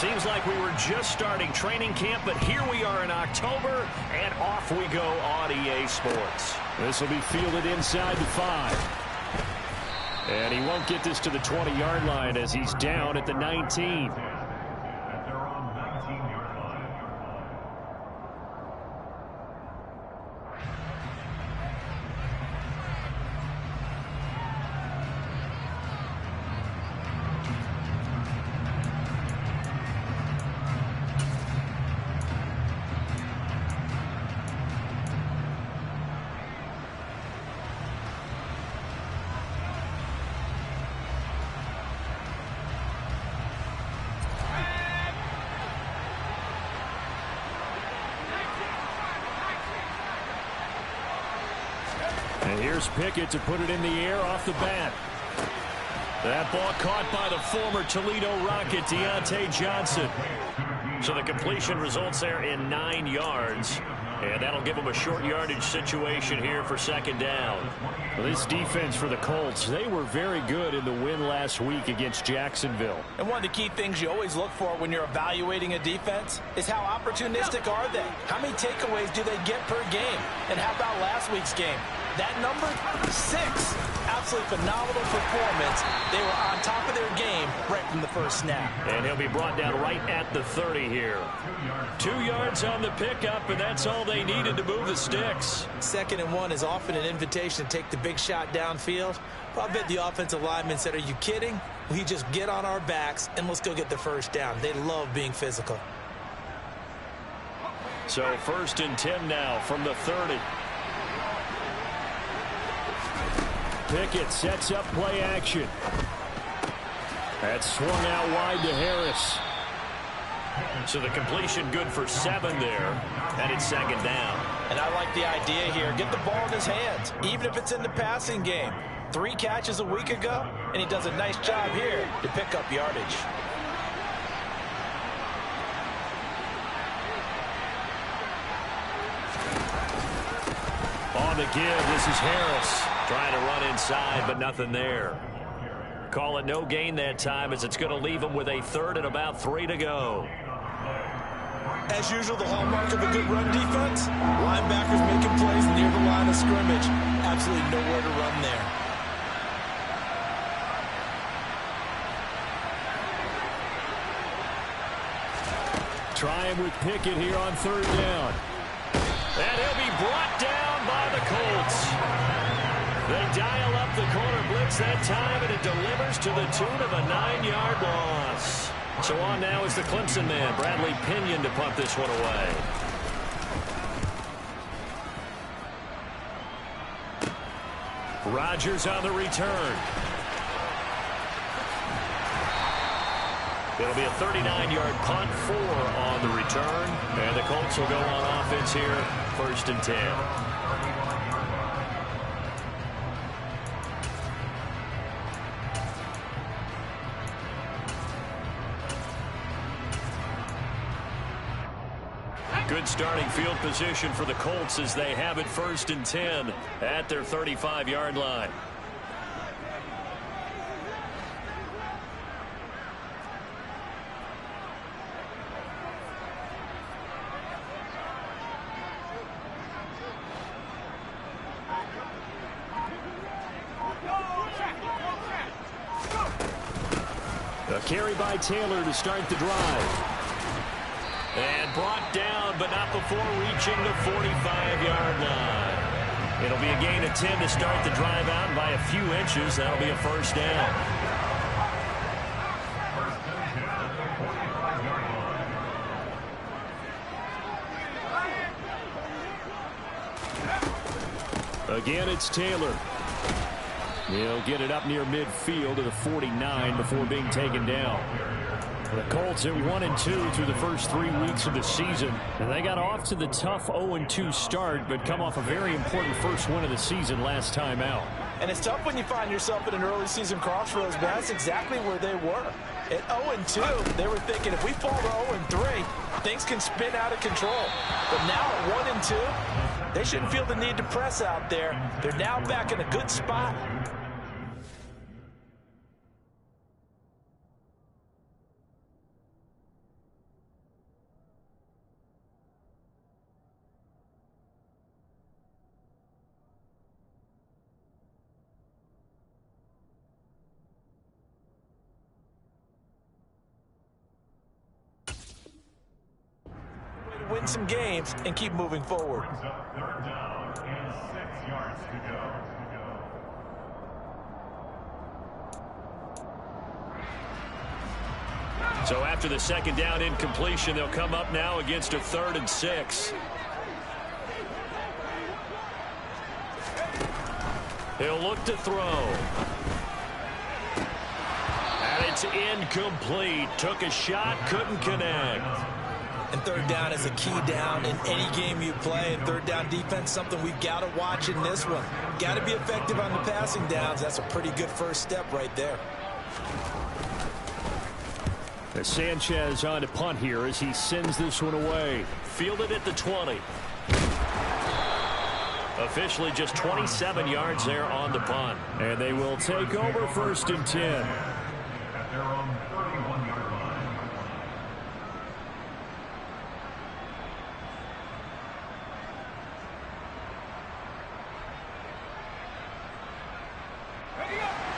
Seems like we were just starting training camp, but here we are in October, and off we go on EA Sports. This will be fielded inside the 5. And he won't get this to the 20-yard line as he's down at the 19. And here's Pickett to put it in the air off the bat. That ball caught by the former Toledo Rocket, Deontay Johnson. So the completion results there in 9 yards. And that'll give them a short yardage situation here for second down. Well, this defense for the Colts, they were very good in the win last week against Jacksonville. And one of the key things you always look for when you're evaluating a defense is how opportunistic are they? How many takeaways do they get per game? And how about last week's game? That number, 6. Absolutely phenomenal performance. They were on top of their game right from the first snap. And he'll be brought down right at the 30 here. 2 yards on the pickup, and that's all they needed to move the sticks. 2nd and 1 is often an invitation to take the big shot downfield. But I bet the offensive linemen said, are you kidding? We just get on our backs and let's go get the first down. They love being physical. So 1st and 10 now from the 30. Pickett sets up play action. That's swung out wide to Harris. So the completion good for 7 there. And it's second down. And I like the idea here. Get the ball in his hands, even if it's in the passing game. 3 catches a week ago, and he does a nice job here to pick up yardage. On the give, this is Harris. Trying to run inside, but nothing there. Call it no gain that time as it's going to leave him with a 3rd and about 3 to go. As usual, the hallmark of a good run defense, linebackers making plays near the line of scrimmage. Absolutely nowhere to run there. Trying with Pickett here on 3rd down. And he'll be brought down by the Colts. They dial up the corner blitz that time, and it delivers to the tune of a 9-yard loss. So on now is the Clemson man, Bradley Pinion, to punt this one away. Rodgers on the return. It'll be a 39-yard punt, 4 on the return. And the Colts will go on offense here, 1st and 10. Good starting field position for the Colts as they have it 1st and 10 at their 35-yard line. A carry by Taylor to start the drive. And brought down, but not before reaching the 45-yard line. It'll be a gain of 10 to start the drive out by a few inches. That'll be a 1st down. Again, it's Taylor. He'll get it up near midfield to the 49 before being taken down. The Colts at 1-2 through the first 3 weeks of the season. And they got off to the tough 0-2 start, but come off a very important first win of the season last time out. And it's tough when you find yourself at an early season crossroads, but that's exactly where they were. At 0-2, they were thinking if we fall to 0-3, things can spin out of control. But now at 1-2, they shouldn't feel the need to press out there. They're now back in a good spot. win some games and keep moving forward. Third down and 6 yards to go. So after the second down incompletion, they'll come up now against a 3rd and 6. He'll look to throw. And it's incomplete. Took a shot, couldn't connect. And third down is a key down in any game you play. And third down defense, something we've got to watch in this one. Got to be effective on the passing downs. That's a pretty good first step right there. As Sanchez on to punt here as he sends this one away. Fielded at the 20. Officially just 27 yards there on the punt. And they will take over 1st and 10. At their own 31-yard line.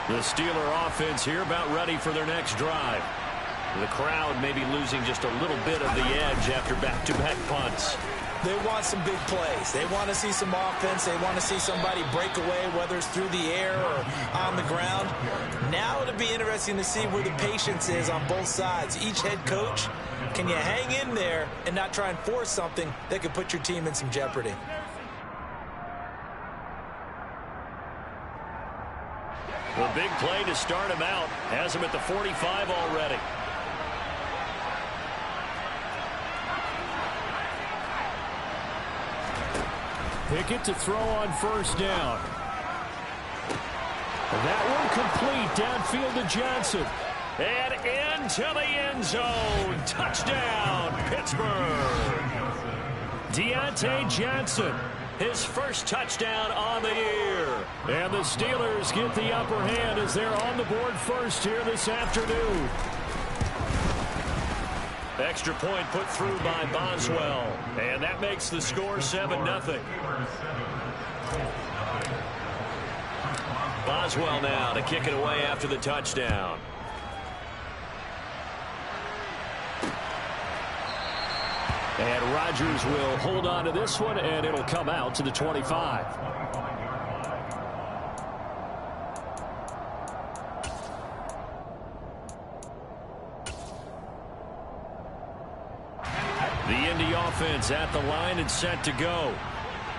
The Steeler offense here about ready for their next drive. The crowd may be losing just a little bit of the edge after back-to-back punts. They want some big plays. They want to see some offense. They want to see somebody break away, whether it's through the air or on the ground. Now it'll be interesting to see where the patience is on both sides. Each head coach, can you hang in there and not try and force something that could put your team in some jeopardy? The big play to start him out has him at the 45 already. Pickett to throw on 1st down. That one complete downfield to Johnson. And into the end zone. Touchdown, Pittsburgh. Deontay Johnson. His first touchdown on the year. And the Steelers get the upper hand as they're on the board first here this afternoon. Extra point put through by Boswell. And that makes the score 7-0. Boswell now to kick it away after the touchdown. And Rodgers will hold on to this one, and it'll come out to the 25. The Indy offense at the line and set to go.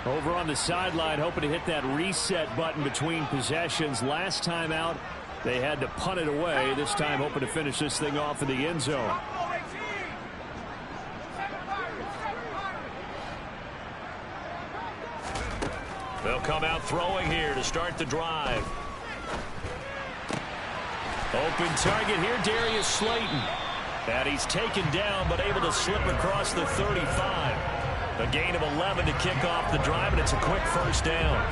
Over on the sideline, hoping to hit that reset button between possessions. Last time out, they had to punt it away. This time, hoping to finish this thing off in the end zone. They'll come out throwing here to start the drive. Open target here, Darius Slayton. And he's taken down, but able to slip across the 35. A gain of 11 to kick off the drive, and it's a quick first down.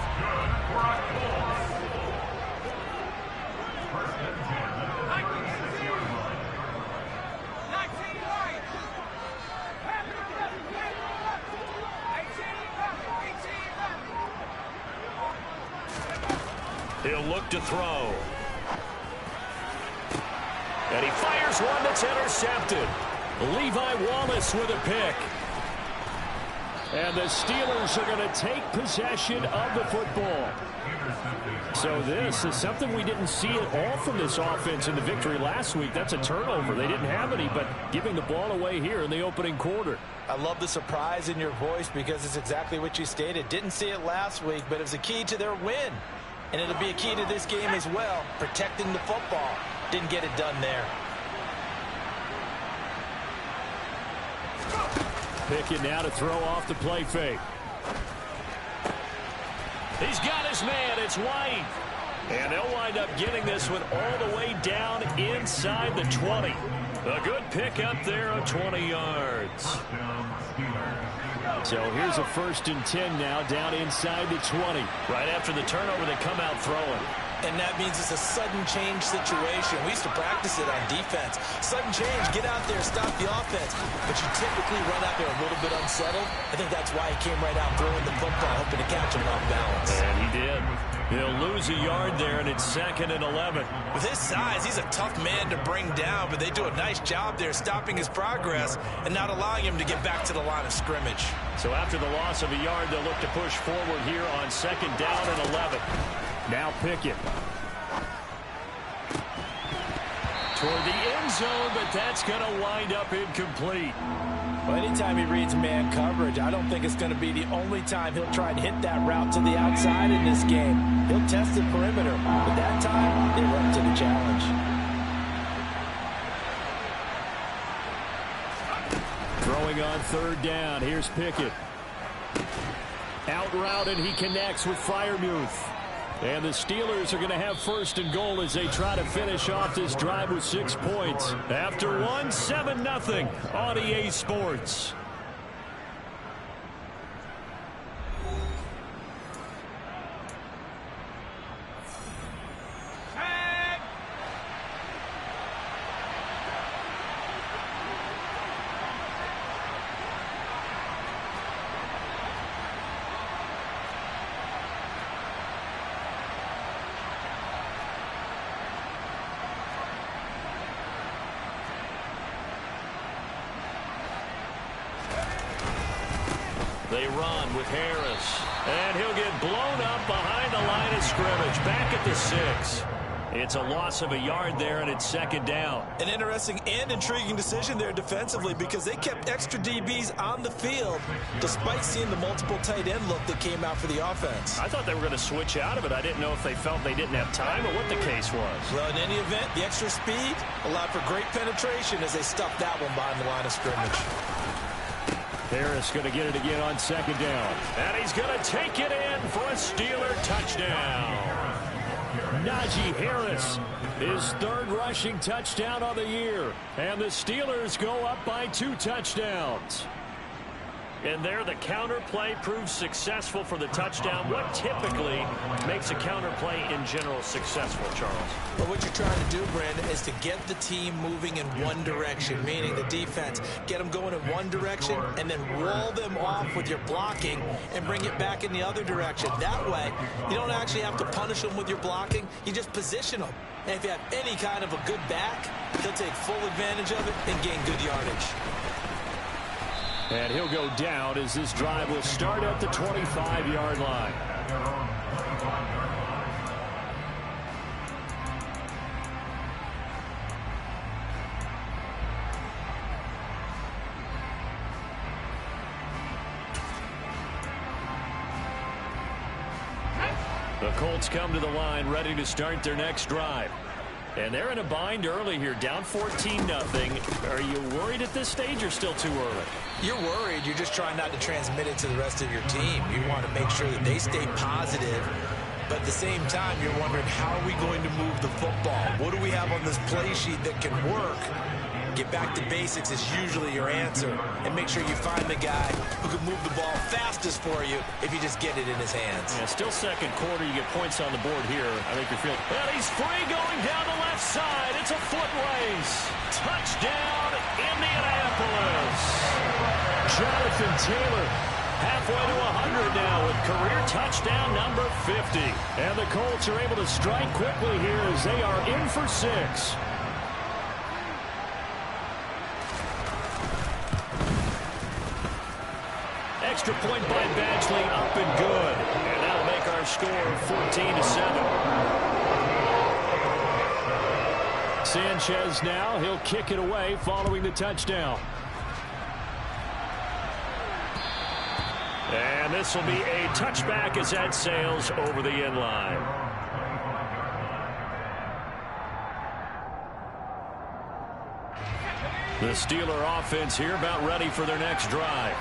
He'll look to throw. And he fires one that's intercepted. Levi Wallace with a pick. And the Steelers are going to take possession of the football. So this is something we didn't see at all from this offense in the victory last week. That's a turnover. They didn't have any, but giving the ball away here in the opening quarter. I love the surprise in your voice because it's exactly what you stated. Didn't see it last week, but it was a key to their win. And it'll be a key to this game as well, protecting the football. Didn't get it done there. Pickett now to throw off the play fake. He's got his man. It's White. And they'll wind up getting this one all the way down inside the 20. A good pick up there of 20 yards. So here's a 1st and 10 now down inside the 20. Right after the turnover, they come out throwing. And that means it's a sudden change situation. We used to practice it on defense. Sudden change, get out there, stop the offense. But you typically run out there a little bit unsettled. I think that's why he came right out throwing the football, hoping to catch him off balance. And he did. He'll lose a yard there, and it's 2nd and 11. With his size, he's a tough man to bring down, but they do a nice job there stopping his progress and not allowing him to get back to the line of scrimmage. So after the loss of a yard, they'll look to push forward here on 2nd down and 11. Now Pickett. Toward the end zone, but that's going to wind up incomplete. Well, anytime he reads man coverage, I don't think it's going to be the only time he'll try and hit that route to the outside in this game. He'll test the perimeter, but that time, they were up to the challenge. Throwing on 3rd down. Here's Pickett. Out route, and he connects with Freiermuth. And the Steelers are going to have 1st and goal as they try to finish off this drive with 6 points. After 7-0 on EA Sports. They run with Harris. And he'll get blown up behind the line of scrimmage. Back at the 6. It's a loss of a yard there, and it's 2nd down. An interesting and intriguing decision there defensively because they kept extra DBs on the field despite seeing the multiple tight end look that came out for the offense. I thought they were going to switch out of it. I didn't know if they felt they didn't have time or what the case was. Well, in any event, the extra speed allowed for great penetration as they stuffed that one behind the line of scrimmage. Harris going to get it again on 2nd down. And he's going to take it in for a Steeler touchdown. Najee Harris, his 3rd rushing touchdown of the year. And the Steelers go up by 2 touchdowns. And there the counter play proves successful for the touchdown. What typically makes a counter play in general successful, Charles? Well, what you're trying to do, Brandon, is to get the team moving in one direction, meaning the defense, get them going in one direction and then wall them off with your blocking and bring it back in the other direction. That way, you don't actually have to punish them with your blocking. You just position them. And if you have any kind of a good back, he'll take full advantage of it and gain good yardage. And he'll go down as this drive will start at the 25-yard line. The Colts come to the line ready to start their next drive. And they're in a bind early here, down 14-0. Are you worried at this stage or still too early? You're worried. You're just trying not to transmit it to the rest of your team. You want to make sure that they stay positive. But at the same time, you're wondering, how are we going to move the football? What do we have on this play sheet that can work? Get back to basics is usually your answer. And make sure you find the guy who can move the ball fastest for you if you just get it in his hands. Yeah, still 2nd quarter. You get points on the board here. I think you're feeling. And he's free going down the left side. It's a foot race. Touchdown, Indianapolis. Jonathan Taylor halfway to 100 now with career touchdown number 50. And the Colts are able to strike quickly here as they are in for 6. Extra point by Badgley, up and good. And that'll make our score 14-7. Sanchez now, he'll kick it away following the touchdown. And this will be a touchback as that sails over the end line. The Steeler offense here about ready for their next drive.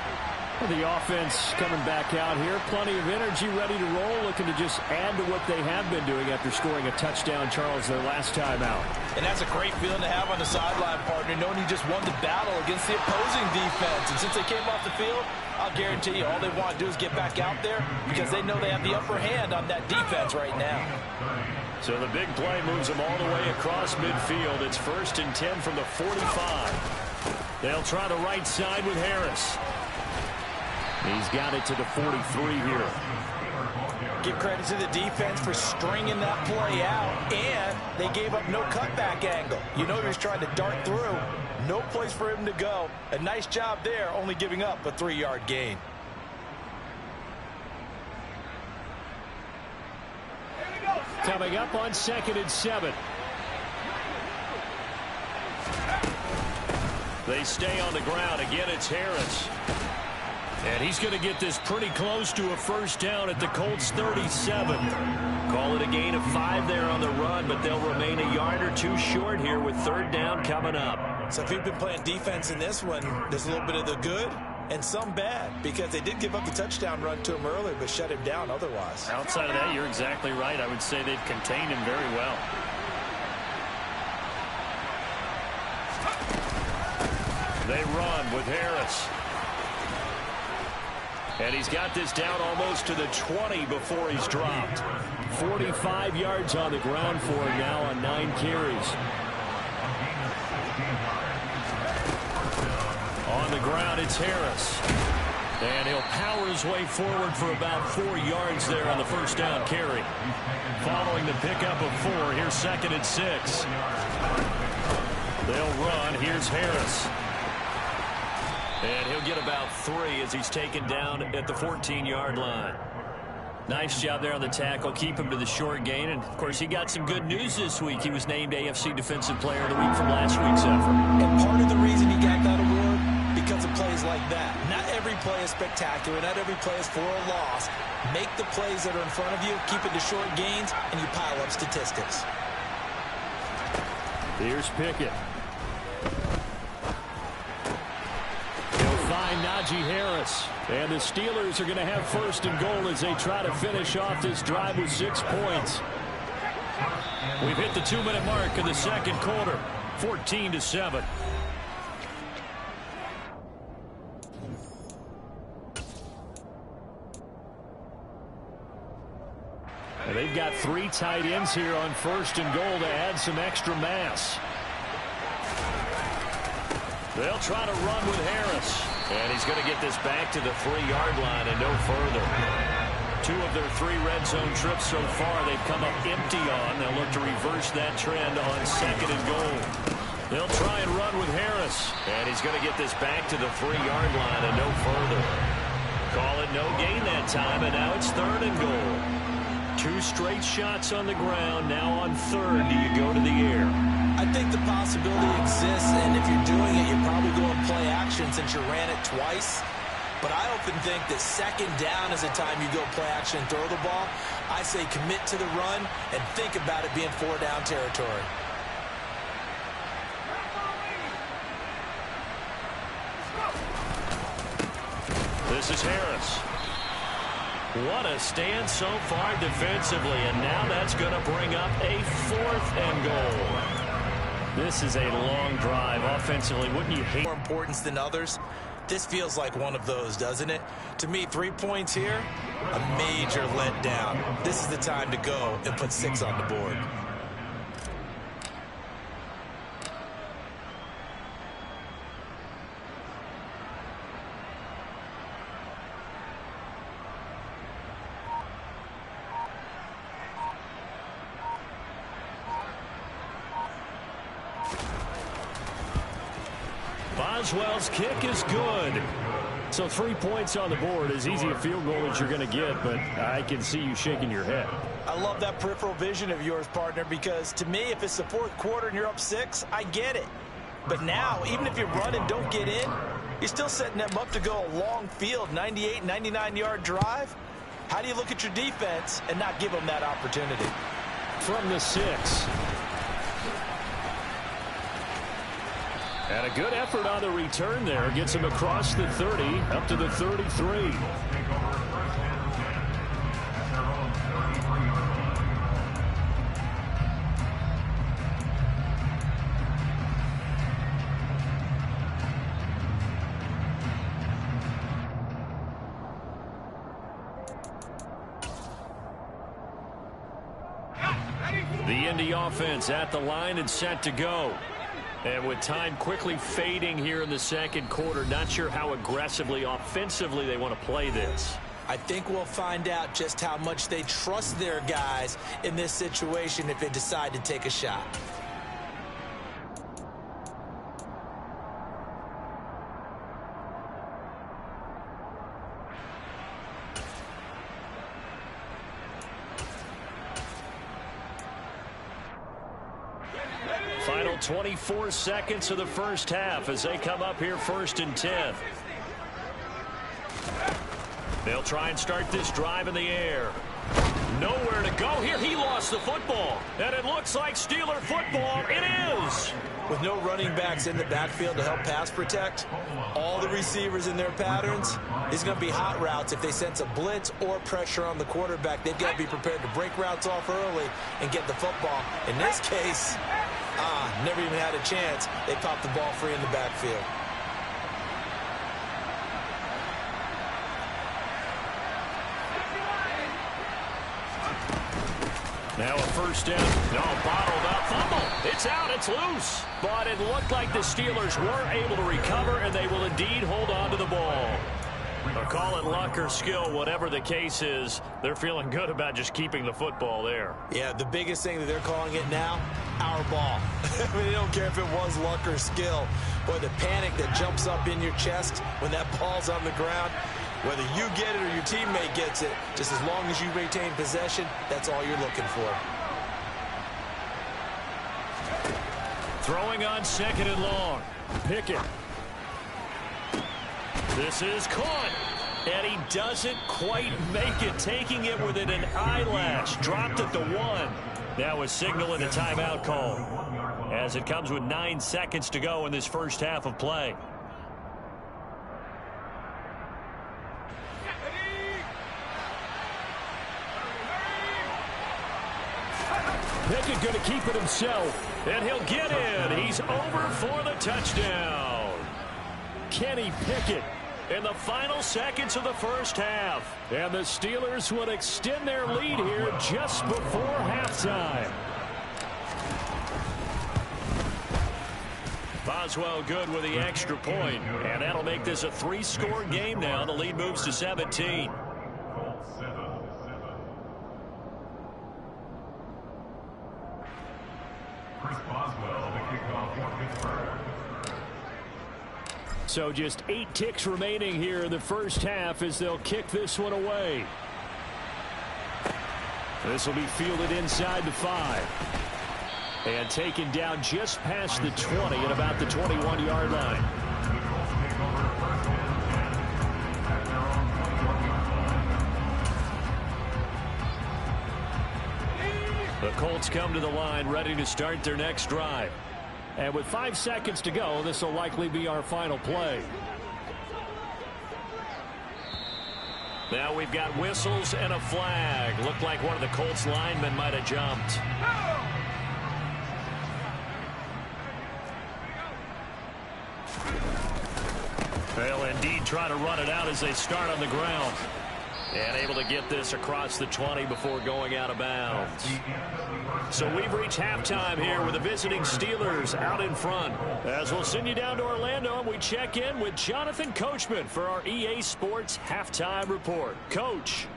The offense coming back out here. Plenty of energy, ready to roll, looking to just add to what they have been doing after scoring a touchdown, Charles, their last time out. And that's a great feeling to have on the sideline, partner, knowing you just won the battle against the opposing defense. And since they came off the field, I'll guarantee you all they want to do is get back out there because they know they have the upper hand on that defense right now. So the big play moves them all the way across midfield. It's 1st and 10 from the 45. They'll try the right side with Harris. He's got it to the 43 here. Give credit to the defense for stringing that play out, and they gave up no cutback angle. You know he was trying to dart through. No place for him to go. A nice job there, only giving up a 3-yard gain. Coming up on 2nd and 7. They stay on the ground. Again, it's Harris. And he's going to get this pretty close to a first down at the Colts 37. Call it a gain of 5 there on the run, but they'll remain a yard or 2 short here with 3rd down coming up. So if you've been playing defense in this one, there's a little bit of the good and some bad, because they did give up the touchdown run to him earlier, but shut him down otherwise. Outside of that, you're exactly right. I would say they've contained him very well. They run with Harris. And he's got this down almost to the 20 before he's dropped. 45 yards on the ground for him now on 9 carries. On the ground, it's Harris. And he'll power his way forward for about 4 yards there on the first down carry. Following the pickup of 4, here's 2nd and 6. They'll run. Here's Harris. And he'll get about 3 as he's taken down at the 14-yard line. Nice job there on the tackle. Keep him to the short gain. And, of course, he got some good news this week. He was named AFC Defensive Player of the Week from last week's effort. And part of the reason he got that award, because of plays like that. Not every play is spectacular. Not every play is for a loss. Make the plays that are in front of you, keep it to short gains, and you pile up statistics. Here's Pickett. Find Najee Harris. And the Steelers are going to have 1st and goal as they try to finish off this drive with 6 points. We've hit the 2-minute mark in the 2nd quarter. 14-7. And they've got 3 tight ends here on 1st and goal to add some extra mass. They'll try to run with Harris. And he's going to get this back to the 3-yard line and no further. 2 of their 3 red zone trips so far they've come up empty on. They'll look to reverse that trend on 2nd and goal. They'll try and run with Harris. And he's going to get this back to the 3-yard line and no further. Call it no gain that time, and now it's 3rd and goal. 2 straight shots on the ground. Now on 3rd, do you go to the air? I think the possibility exists, and if you're doing it, you're probably going play action since you ran it twice. But I often think that 2nd down is the time you go play action and throw the ball. I say commit to the run and think about it being 4-down territory. This is Harris. What a stand so far defensively, and now that's going to bring up a 4th and goal. This is a long drive offensively. Wouldn't you hate more importance than others? This feels like one of those, doesn't it? To me, 3 points here, a major letdown. This is the time to go and put 6 on the board. Boswell's kick is good. So 3 points on the board, as easy a field goal as you're going to get, but I can see you shaking your head. I love that peripheral vision of yours, partner, because to me, if it's the 4th quarter and you're up 6, I get it. But now, even if you run and don't get in, you're still setting them up to go a long field, 98, 99-yard drive. How do you look at your defense and not give them that opportunity? From the 6. And a good effort on the return there. Gets him across the 30, up to the 33. The Indy offense at the line and set to go. And with time quickly fading here in the second quarter, not sure how aggressively, offensively they want to play this. I think we'll find out just how much they trust their guys in this situation if they decide to take a shot. Final 24 seconds of the first half as they come up here 1st and 10. They'll try and start this drive in the air. Nowhere to go here. He lost the football. And it looks like Steeler football. It is. With no running backs in the backfield to help pass protect, all the receivers in their patterns, these are going to be hot routes. If they sense a blitz or pressure on the quarterback, they've got to be prepared to break routes off early and get the football. In this case, never even had a chance. They popped the ball free in the backfield. Now a first down. No, bottled up. Fumble. It's out. It's loose. But it looked like the Steelers were able to recover, and they will indeed hold on to the ball. Or call it luck or skill, whatever the case is, they're feeling good about just keeping the football there. Yeah, the biggest thing that they're calling it now, our ball. I mean, they don't care if it was luck or skill. Boy, the panic that jumps up in your chest when that ball's on the ground, whether you get it or your teammate gets it, just as long as you retain possession, that's all you're looking for. Throwing on 2nd and long. Pickett. This is caught. And he doesn't quite make it, taking it within an eyelash. Dropped at the 1. Now a signal and a timeout call, as it comes with 9 seconds to go in this first half of play. Pickett going to keep it himself, and he'll get in. He's over for the touchdown. Kenny Pickett in the final seconds of the first half. And the Steelers would extend their lead here just before halftime. Boswell good with the extra point, and that'll make this a 3-score game now. The lead moves to 17. Chris Boswell, the kickoff for Pittsburgh. So just 8 ticks remaining here in the first half as they'll kick this one away. This will be fielded inside the 5. And taken down just past the 20 at about the 21-yard line. The Colts come to the line ready to start their next drive. And with 5 seconds to go, this will likely be our final play. Now we've got whistles and a flag. Looked like one of the Colts linemen might have jumped. They'll indeed try to run it out as they start on the ground. And able to get this across the 20 before going out of bounds. So we've reached halftime here with the visiting Steelers out in front. As we'll send you down to Orlando, and we check in with Jonathan Coachman for our EA Sports Halftime Report. Coach.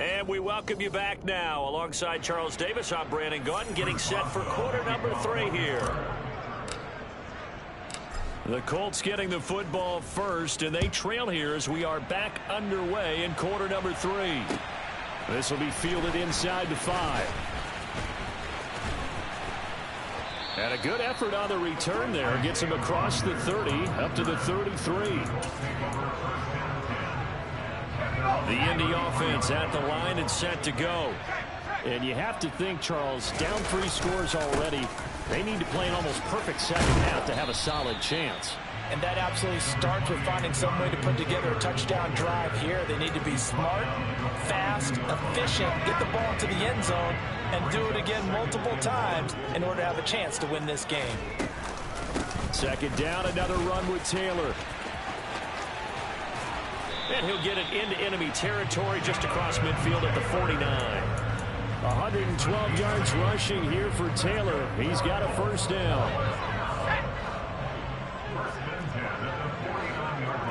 And we welcome you back now. Alongside Charles Davis, I'm Brandon Gaudin, getting set for quarter number 3 here. The Colts getting the football first, and they trail here as we are back underway in quarter number 3. This will be fielded inside the 5. And a good effort on the return there. Gets him across the 30, up to the 33. The Indy offense at the line and set to go. And you have to think, Charles, down 3 scores already. They need to play an almost perfect second half to have a solid chance. And that absolutely starts with finding some way to put together a touchdown drive here. They need to be smart, fast, efficient, get the ball to the end zone, and do it again multiple times in order to have a chance to win this game. Second down, another run with Taylor. And he'll get it into enemy territory just across midfield at the 49. 112 yards rushing here for Taylor. He's got a first down. First and 10 at the 49-yard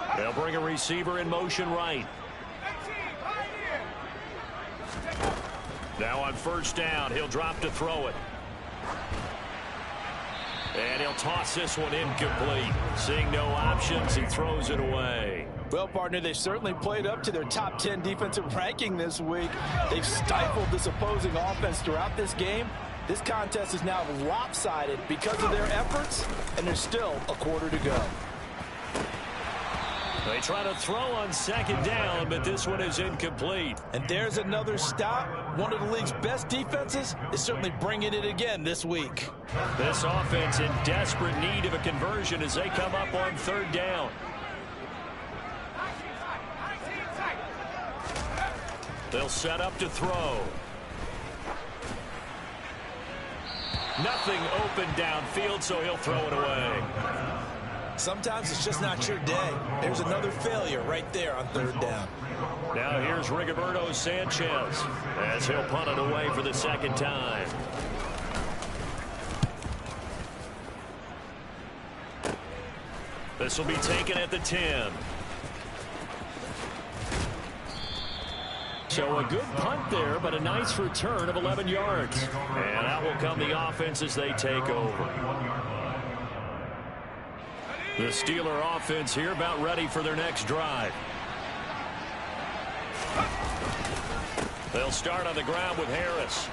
line. They'll bring a receiver in motion right. Now on first down, he'll drop to throw it. And he'll toss this one incomplete. Seeing no options, he throws it away. Well, partner, they've certainly played up to their top 10 defensive ranking this week. They've stifled this opposing offense throughout this game. This contest is now lopsided because of their efforts, and there's still a quarter to go. They try to throw on second down, but this one is incomplete. And there's another stop. One of the league's best defenses is certainly bringing it again this week. This offense in desperate need of a conversion as they come up on third down. They'll set up to throw. Nothing open downfield, so he'll throw it away. Sometimes it's just not your day. There's another failure right there on third down. Now here's Rigoberto Sanchez as he'll punt it away for the second time. This will be taken at the 10. So a good punt there, but a nice return of 11 yards. And out will come the offense as they take over. The Steeler offense here about ready for their next drive. They'll start on the ground with Harris.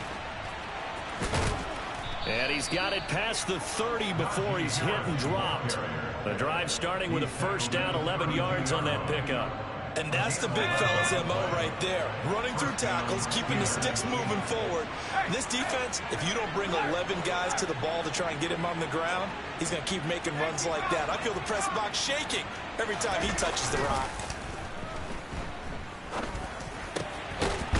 And he's got it past the 30 before he's hit and dropped. The drive starting with a first down, 11 yards on that pickup. And that's the big fella's MO right there. Running through tackles, keeping the sticks moving forward. This defense, if you don't bring 11 guys to the ball to try and get him on the ground, he's going to keep making runs like that. I feel the press box shaking every time he touches the rock.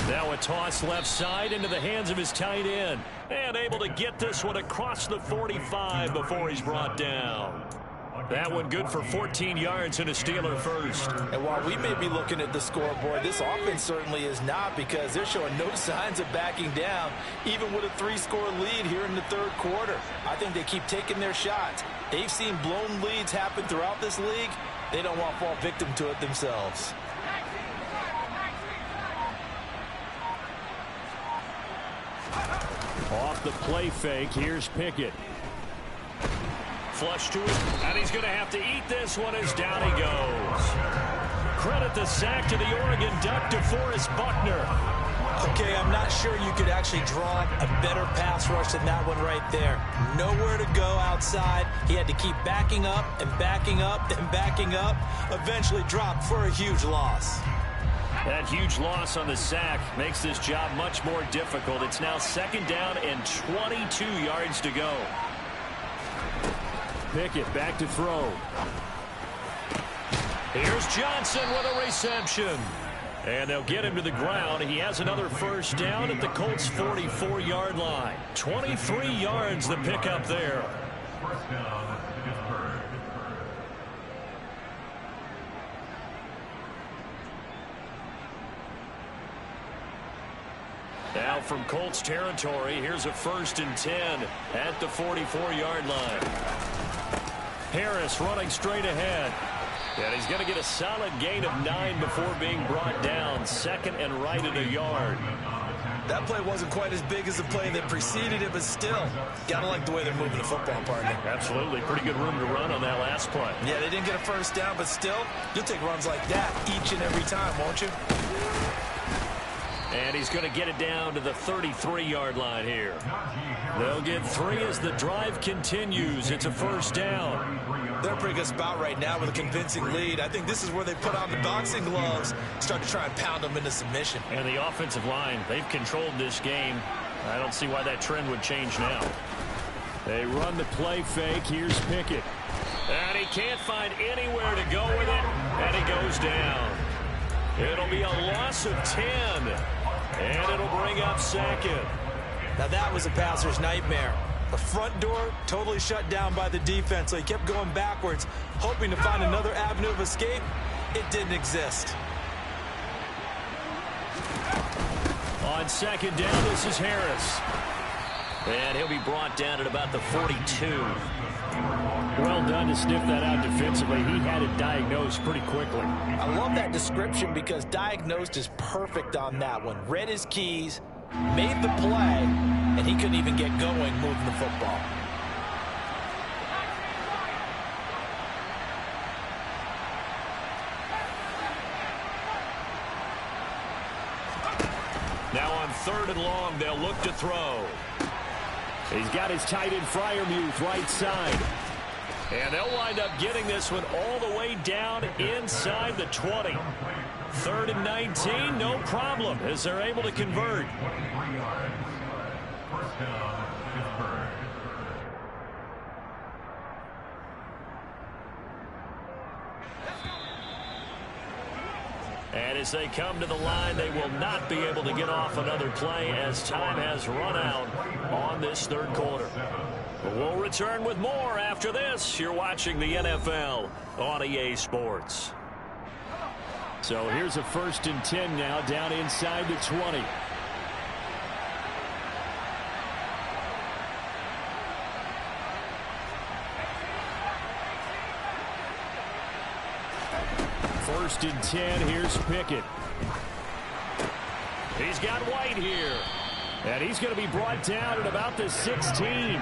Now a toss left side into the hands of his tight end. And able to get this one across the 45 before he's brought down. That one good for 14 yards and a Steeler first. And while we may be looking at the scoreboard, this offense certainly is not, because they're showing no signs of backing down, even with a 3-score lead here in the third quarter. I think they keep taking their shots. They've seen blown leads happen throughout this league. They don't want to fall victim to it themselves. Off the play fake, here's Pickett. Flush to it, and he's going to have to eat this one as down he goes. Credit the sack to the Oregon Duck, DeForest Buckner. Okay, I'm not sure you could actually draw a better pass rush than that one right there. Nowhere to go outside. He had to keep backing up and backing up and backing up. Eventually dropped for a huge loss. That huge loss on the sack makes this job much more difficult. It's now second down and 22 yards to go. Pickett back to throw. Here's Johnson with a reception. And they'll get him to the ground. He has another first down at the Colts' 44-yard line. 23 yards the pickup there. First down, Pittsburgh. Now from Colts territory, here's a 1st and 10 at the 44-yard line. Harris running straight ahead. And he's going to get a solid gain of 9 before being brought down. Second and right at a yard. That play wasn't quite as big as the play that preceded it, but still, gotta like the way they're moving the football, partner. Absolutely. Pretty good room to run on that last play. Yeah, they didn't get a first down, but still, you'll take runs like that each and every time, won't you? And he's going to get it down to the 33-yard line here. They'll get 3 as the drive continues. It's a first down. They're a pretty good spot right now with a convincing lead. I think this is where they put on the boxing gloves, start to try and pound them into submission. And the offensive line, they've controlled this game. I don't see why that trend would change now. They run the play fake. Here's Pickett. And he can't find anywhere to go with it, and he goes down. It'll be a loss of 10, and it'll bring up second. Now that was a passer's nightmare. The front door totally shut down by the defense, so he kept going backwards, hoping to find another avenue of escape. It didn't exist. On second down, this is Harris. And he'll be brought down at about the 42. Well done to sniff that out defensively. He had it diagnosed pretty quickly. I love that description because diagnosed is perfect on that one. Read his keys, made the play, and he couldn't even get going moving the football. Now on 3rd and long, they'll look to throw. He's got his tight end Freiermuth right side. And they'll wind up getting this one all the way down inside the 20. 3rd and 19, no problem, as they're able to convert. 23 yards. First down, Pittsburgh. And as they come to the line, they will not be able to get off another play as time has run out on this 3rd quarter. We'll return with more after this. You're watching the NFL on EA Sports. So here's a 1st and 10 now down inside the 20. First and 10, here's Pickett. He's got White here. And he's going to be brought down at about the 16.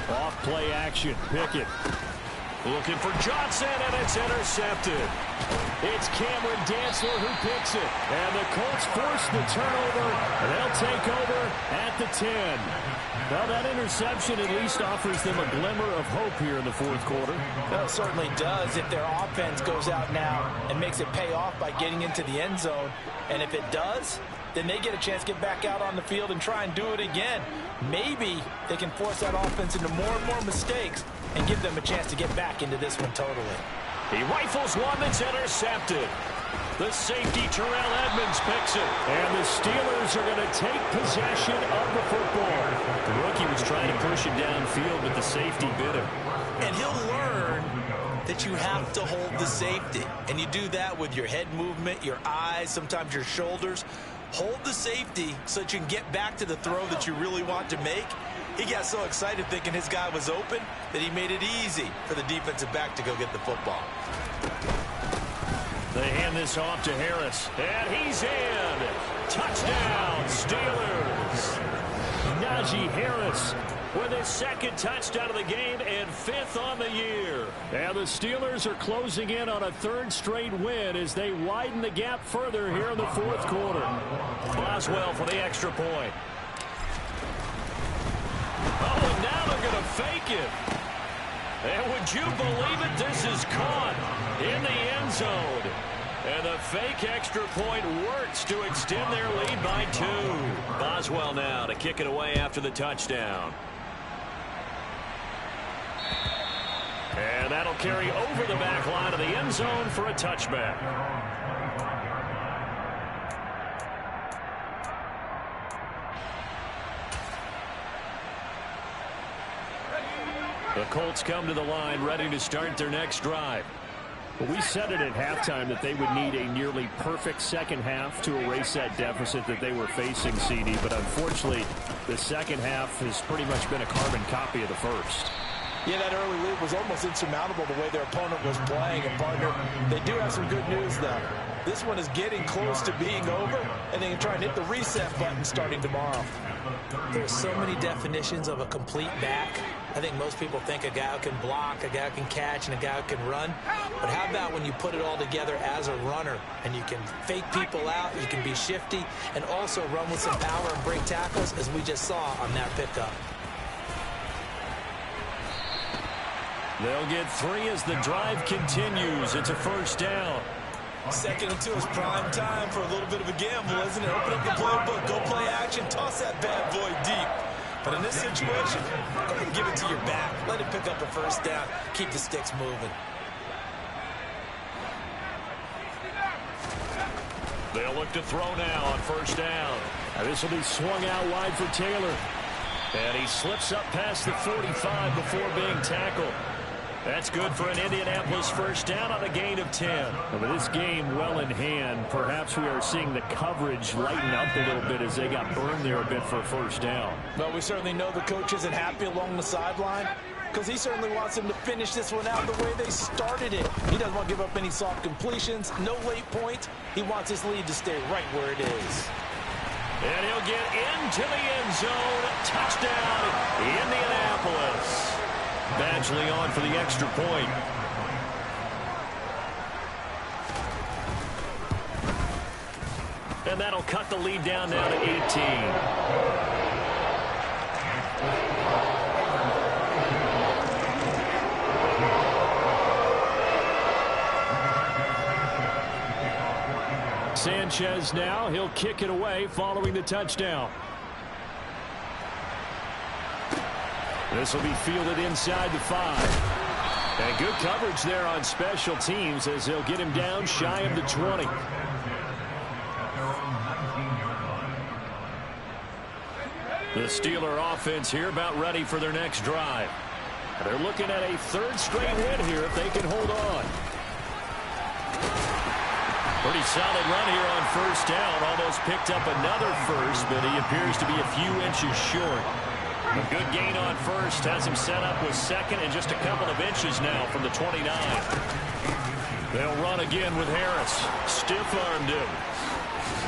Off play action, Pickett. Looking for Johnson, and it's intercepted. It's Cameron Dantzler who picks it. And the Colts force the turnover, and they'll take over at the 10. Well, that interception at least offers them a glimmer of hope here in the 4th quarter. Well, it certainly does if their offense goes out now and makes it pay off by getting into the end zone. And if it does, then they get a chance to get back out on the field and try and do it again. Maybe they can force that offense into more and more mistakes and give them a chance to get back into this one totally. He rifles one that's intercepted. The safety, Terrell Edmonds, picks it. And the Steelers are going to take possession of the football. The rookie was trying to push it downfield, but the safety bit him. And he'll learn that you have to hold the safety. And you do that with your head movement, your eyes, sometimes your shoulders. Hold the safety so that you can get back to the throw that you really want to make. He got so excited thinking his guy was open that he made it easy for the defensive back to go get the football. They hand this off to Harris, and he's in. Touchdown, Steelers. Najee Harris with his 2nd touchdown of the game and 5th on the year. And the Steelers are closing in on a 3rd straight win as they widen the gap further here in the 4th quarter. Boswell for the extra point. Oh, and now they're going to fake it. And would you believe it? This is caught in the end zone. And the fake extra point works to extend their lead by 2. Boswell now to kick it away after the touchdown. And that'll carry over the back line of the end zone for a touchback. The Colts come to the line ready to start their next drive. Well, we said it at halftime that they would need a nearly perfect second half to erase that deficit that they were facing, CD. But unfortunately, the second half has pretty much been a carbon copy of the first. Yeah, that early lead was almost insurmountable the way their opponent was playing. And, partner, they do have some good news, though. This one is getting close to being over, and they can try and hit the reset button starting tomorrow. There's so many definitions of a complete back. I think most people think a guy who can block, a guy who can catch, and a guy who can run. But how about when you put it all together as a runner and you can fake people out, you can be shifty, and also run with some power and break tackles, as we just saw on that pickup. They'll get 3 as the drive continues. It's a first down. 2nd and 2 is prime time for a little bit of a gamble, isn't it? Open up the playbook, go play action, toss that bad boy deep. But in this situation, go ahead and give it to your back. Let it pick up a first down. Keep the sticks moving. They'll look to throw now on first down. This will be swung out wide for Taylor. And he slips up past the 45 before being tackled. That's good for an Indianapolis first down on a gain of 10. With this game well in hand, perhaps we are seeing the coverage lighten up a little bit as they got burned there a bit for a first down. Well, we certainly know the coach isn't happy along the sideline because he certainly wants them to finish this one out the way they started it. He doesn't want to give up any soft completions, no late points. He wants his lead to stay right where it is. And he'll get into the end zone. Touchdown, Indianapolis. Badgley on for the extra point. And that'll cut the lead down now to 18. Sanchez now, he'll kick it away following the touchdown. This will be fielded inside the 5. And good coverage there on special teams as they'll get him down shy of the 20. The Steeler offense here about ready for their next drive. They're looking at a 3rd straight win here if they can hold on. Pretty solid run here on first down. Almost picked up another first, but he appears to be a few inches short. A good gain on first has him set up with 2nd and just a couple of inches now from the 29. They'll run again with Harris. Stiff-armed him.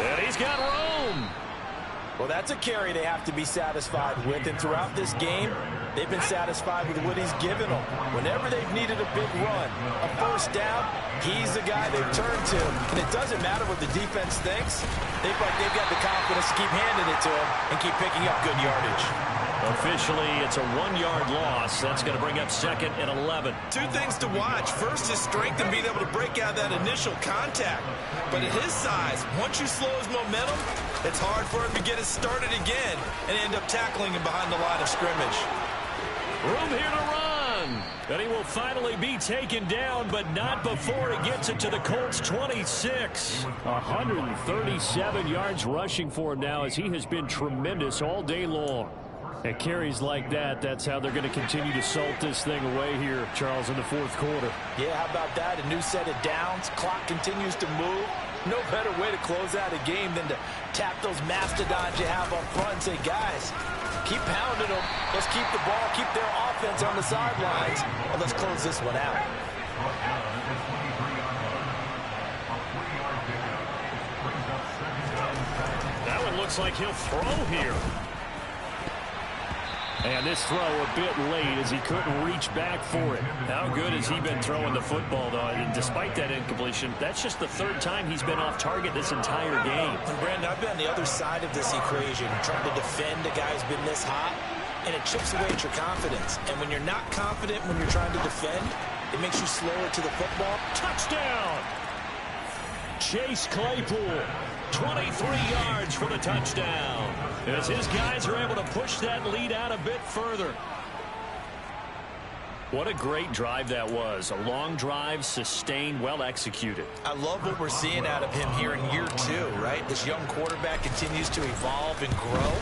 And he's got room. Well, that's a carry they have to be satisfied with. And throughout this game, they've been satisfied with what he's given them. Whenever they've needed a big run, a first down, he's the guy they've turned to. And it doesn't matter what the defense thinks. They've got the confidence to keep handing it to him and keep picking up good yardage. Officially, it's a 1-yard loss. That's going to bring up 2nd and 11. 2 things to watch. First, his strength and being able to break out that initial contact. But at his size, once you slow his momentum, it's hard for him to get it started again and end up tackling him behind the line of scrimmage. Room here to run. And he will finally be taken down, but not before he gets it to the Colts 26. 137 yards rushing for him now as he has been tremendous all day long. At carries like that, that's how they're going to continue to salt this thing away here, Charles, in the 4th quarter. Yeah, how about that? A new set of downs. Clock continues to move. No better way to close out a game than to tap those mastodons you have up front and say, guys, keep pounding them. Let's keep the ball, keep their offense on the sidelines, and let's close this one out. That one looks like he'll throw here. And this throw a bit late as he couldn't reach back for it. How good has he been throwing the football, though? And despite that incompletion, that's just the 3rd time he's been off target this entire game. And Brandon, I've been on the other side of this equation, trying to defend a guy who's been this hot, and it chips away at your confidence. And when you're not confident when you're trying to defend, it makes you slower to the football. Touchdown! Chase Claypool, 23 yards for the touchdown. As his guys are able to push that lead out a bit further. What a great drive that was. A long drive, sustained, well executed. I love what we're seeing out of him here in year 2, right? This young quarterback continues to evolve and grow.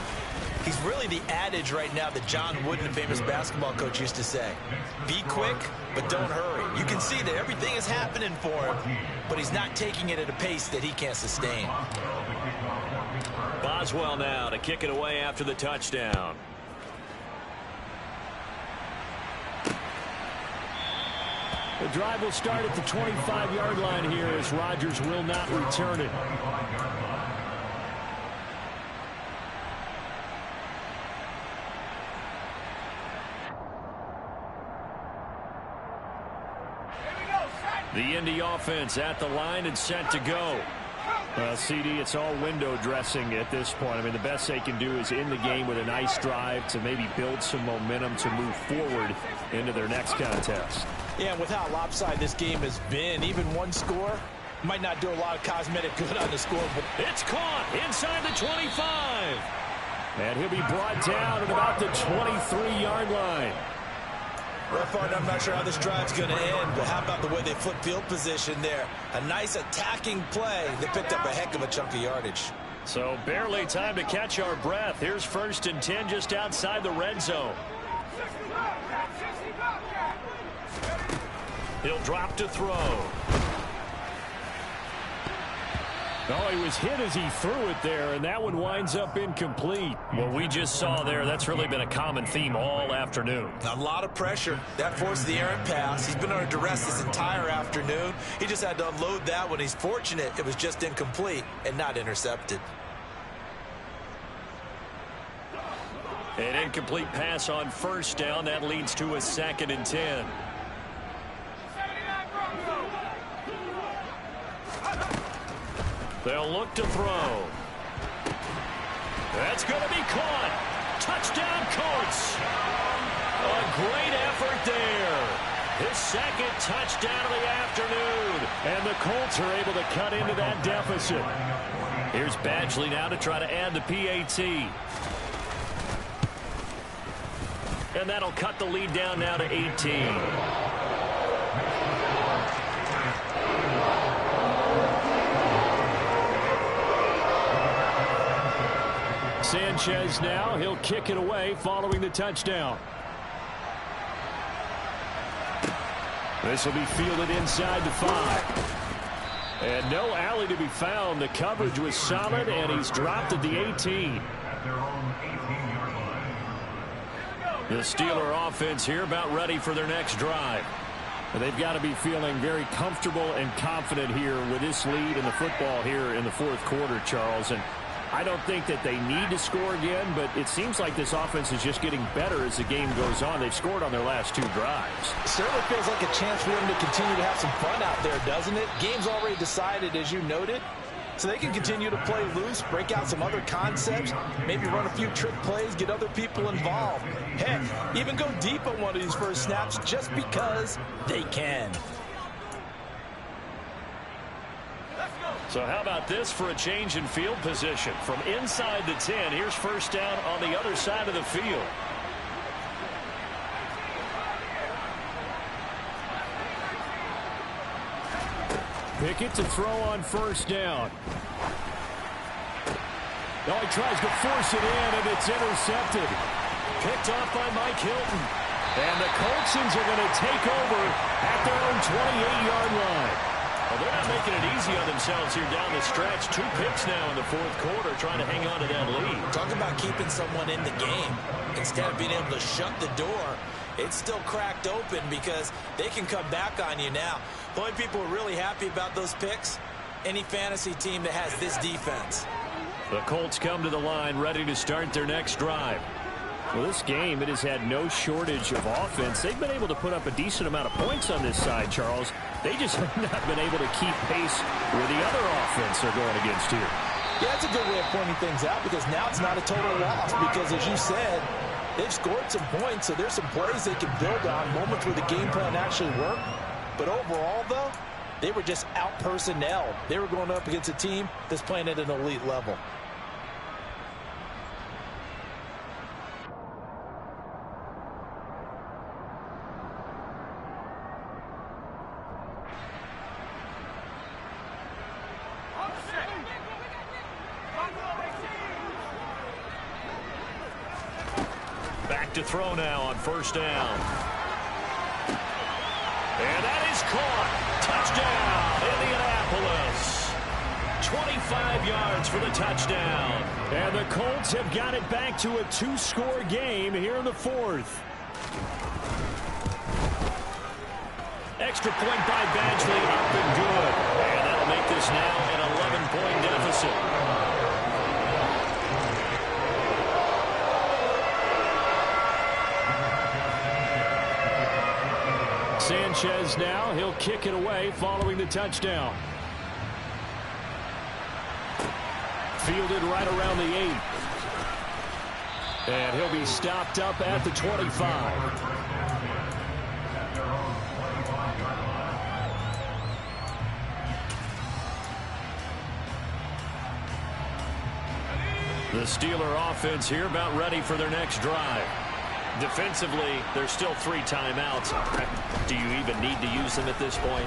He's really the adage right now that John Wooden, the famous basketball coach, used to say. Be quick, but don't hurry. You can see that everything is happening for him, but he's not taking it at a pace that he can't sustain. Boswell now to kick it away after the touchdown. The drive will start at the 25-yard line here as Rodgers will not return it. The Indy offense at the line and set to go. CD, it's all window dressing at this point. I mean, the best they can do is end the game with a nice drive to maybe build some momentum to move forward into their next contest. Yeah, and with how lopsided this game has been, even one score might not do a lot of cosmetic good on the scoreboard. It's caught inside the 25. And he'll be brought down at about the 23-yard line. Ref, I'm not sure how this drive's going to end, but how about the way they flip field position there? A nice attacking play that picked up a heck of a chunk of yardage. So barely time to catch our breath. Here's 1st and 10 just outside the red zone. He'll drop to throw. Oh, he was hit as he threw it there, and that one winds up incomplete. What we just saw there, that's really been a common theme all afternoon. A lot of pressure. That forced the errant pass. He's been under duress this entire afternoon. He just had to unload that one. He's fortunate it was just incomplete and not intercepted. An incomplete pass on 1st down. That leads to a 2nd and 10. They'll look to throw. That's going to be caught. Touchdown, Colts. A great effort there. His 2nd touchdown of the afternoon. And the Colts are able to cut into that deficit. Here's Badgley now to try to add the PAT. And that'll cut the lead down now to 18. Sanchez now, he'll kick it away following the touchdown. This will be fielded inside the 5. And no alley to be found. The coverage was solid, and he's dropped at the 18. The Steeler offense here about ready for their next drive. And they've got to be feeling very comfortable and confident here with this lead in the football here in the 4th quarter, Charles. And I don't think that they need to score again, but it seems like this offense is just getting better as the game goes on. They've scored on their last 2 drives. It certainly feels like a chance for them to continue to have some fun out there, doesn't it? Game's already decided, as you noted, so they can continue to play loose, break out some other concepts, maybe run a few trick plays, get other people involved. Heck, even go deep on one of these first snaps just because they can. So how about this for a change in field position? From inside the 10, here's 1st down on the other side of the field. Pickett to throw on 1st down. No, he tries to force it in, and it's intercepted. Picked off by Mike Hilton. And the Coltsons are going to take over at their own 28-yard line. Well, they're not making it easy on themselves here down the stretch. 2 picks now in the 4th quarter trying to hang on to that lead. Talk about keeping someone in the game. Instead of being able to shut the door, it's still cracked open because they can come back on you now. The only people who are really happy about those picks, any fantasy team that has this defense. The Colts come to the line ready to start their next drive. Well, this game, it has had no shortage of offense. They've been able to put up a decent amount of points on this side, Charles. They just have not been able to keep pace with the other offense they're going against here. Yeah, that's a good way of pointing things out because now it's not a total loss because, as you said, they've scored some points, so there's some plays they can build on, moments where the game plan actually worked. But overall, though, they were just out-personnelled. They were going up against a team that's playing at an elite level. To throw now on 1st down. And that is caught. Touchdown, Indianapolis. 25 yards for the touchdown. And the Colts have got it back to a 2-score game here in the 4th. Extra point by Badgley, up and good. And that'll make this now an 11-point deficit. Sanchez now. He'll kick it away following the touchdown. Fielded right around the 8. And he'll be stopped up at the 25. The Steeler offense here about ready for their next drive. Defensively, there's still 3 timeouts. Do you even need to use them at this point?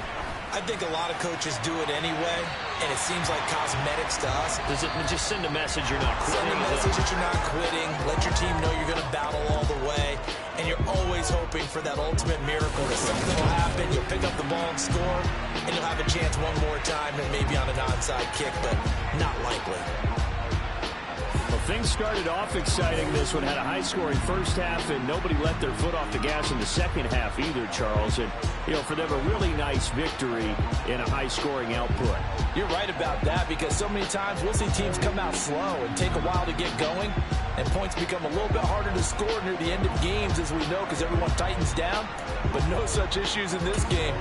I think a lot of coaches do it anyway, and it seems like cosmetics to us. Does it just send a message you're not quitting? Send a message that you're not quitting. Let your team know you're going to battle all the way, and you're always hoping for that ultimate miracle that something will happen. You'll pick up the ball and score, and you'll have a chance one more time, and maybe on an onside kick, but not likely. Well, things started off exciting. This one had a high-scoring first half, and nobody let their foot off the gas in the second half either, Charles. And, for them, a really nice victory in a high-scoring output. You're right about that, because so many times we'll see teams come out slow and take a while to get going, and points become a little bit harder to score near the end of games, as we know, because everyone tightens down. But no such issues in this game.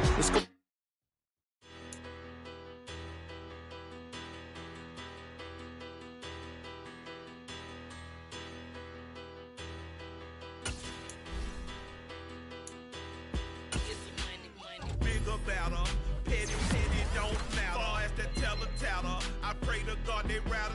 Petty, don't matter. Far as the teller, I pray to God they rather